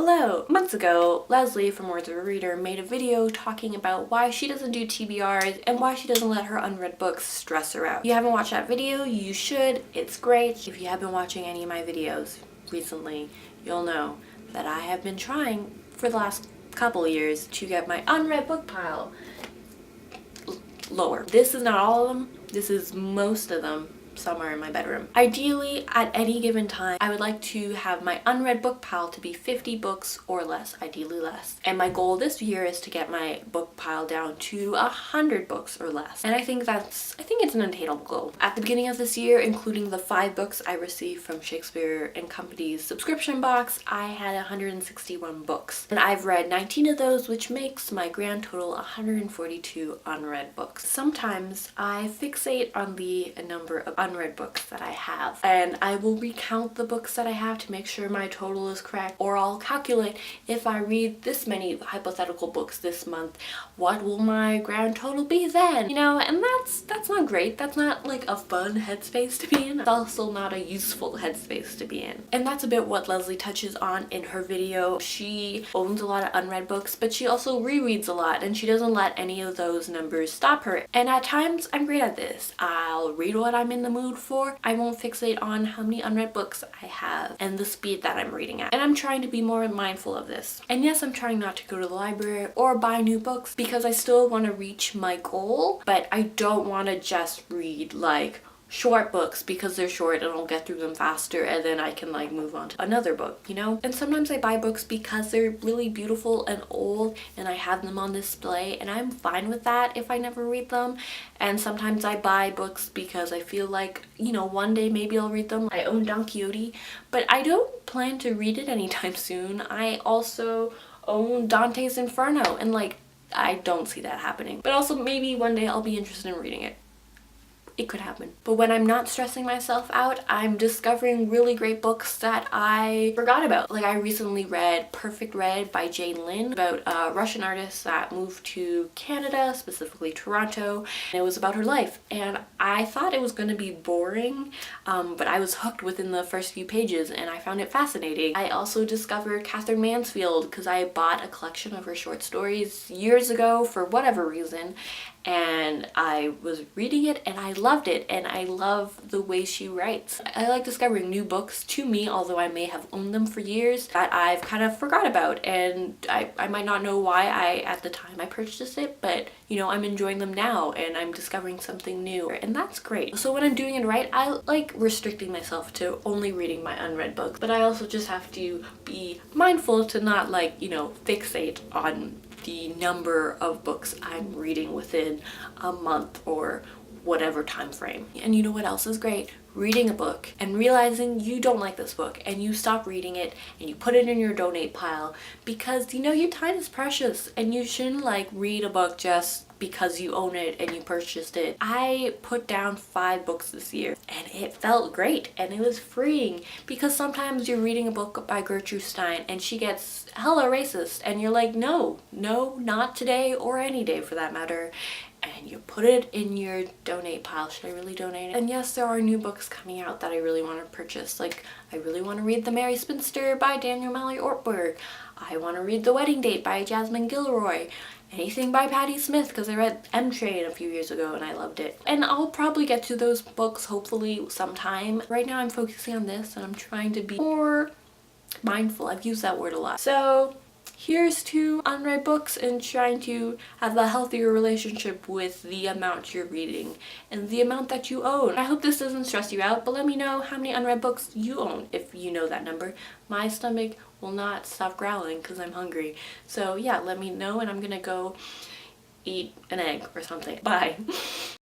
Hello! Months ago, Leslie from Words of a Reader made a video talking about why she doesn't do TBRs and why she doesn't let her unread books stress her out. If you haven't watched that video, you should. It's great. If you have been watching any of my videos recently, you'll know that I have been trying for the last couple of years to get my unread book pile lower. This is not all of them. This is most of them. Somewhere in my bedroom. Ideally, at any given time, I would like to have my unread book pile to be 50 books or less, ideally less. And my goal this year is to get my book pile down to 100 books or less. And I think it's an attainable goal. At the beginning of this year, including the 5 books I received from Shakespeare and Company's subscription box, I had 161 books. And I've read 19 of those, which makes my grand total 142 unread books. Sometimes I fixate on the number of unread books that I have, and I will recount the books that I have to make sure my total is correct, or I'll calculate if I read this many hypothetical books this month, what will my grand total be then? You know, and that's not great. That's not like a fun headspace to be in. It's also not a useful headspace to be in. And that's a bit what Leslie touches on in her video. She owns a lot of unread books, but she also rereads a lot, and she doesn't let any of those numbers stop her. And at times, I'm great at this. I'll read what I'm in the mood for. I won't fixate on how many unread books I have and the speed that I'm reading at. And I'm trying to be more mindful of this. And yes, I'm trying not to go to the library or buy new books because I still want to reach my goal, but I don't want to just read like short books because they're short and I'll get through them faster and then I can like move on to another book, you know? And sometimes I buy books because they're really beautiful and old and I have them on display, and I'm fine with that if I never read them. And sometimes I buy books because I feel like, you know, one day maybe I'll read them. I own Don Quixote, but I don't plan to read it anytime soon. I also own Dante's Inferno, and like I don't see that happening. But also maybe one day I'll be interested in reading it. It could happen. But when I'm not stressing myself out, I'm discovering really great books that I forgot about. Like I recently read Perfect Red by Jane Lin, about a Russian artist that moved to Canada, specifically Toronto, and it was about her life. And I thought it was going to be boring, but I was hooked within the first few pages and I found it fascinating. I also discovered Catherine Mansfield because I bought a collection of her short stories years ago for whatever reason, and I was reading it and I loved it, and I love the way she writes. I like discovering new books to me, although I may have owned them for years, that I've kind of forgot about, and I might not know why at the time I purchased it, but you know, I'm enjoying them now and I'm discovering something new, and that's great. So when I'm doing it right, I like restricting myself to only reading my unread books, but I also just have to be mindful to not like, you know, fixate on the number of books I'm reading within a month or whatever time frame. And you know what else is great? Reading a book and realizing you don't like this book and you stop reading it and you put it in your donate pile because, you know, your time is precious and you shouldn't like read a book just because you own it and you purchased it. I put down 5 books this year and it felt great and it was freeing, because sometimes you're reading a book by Gertrude Stein and she gets hella racist and you're like, no, not today or any day for that matter. And you put it in your donate pile. Should I really donate it? And yes, there are new books coming out that I really want to purchase. Like, I really want to read The Merry Spinster by Daniel Mallory Ortberg. I want to read The Wedding Date by Jasmine Gilroy. Anything by Patti Smith, because I read M Train a few years ago and I loved it. And I'll probably get to those books hopefully sometime. Right now I'm focusing on this and I'm trying to be more mindful. I've used that word a lot. So here's to unread books and trying to have a healthier relationship with the amount you're reading and the amount that you own. I hope this doesn't stress you out, but let me know how many unread books you own if you know that number. My stomach will not stop growling because I'm hungry. So yeah, let me know and I'm gonna go eat an egg or something. Bye.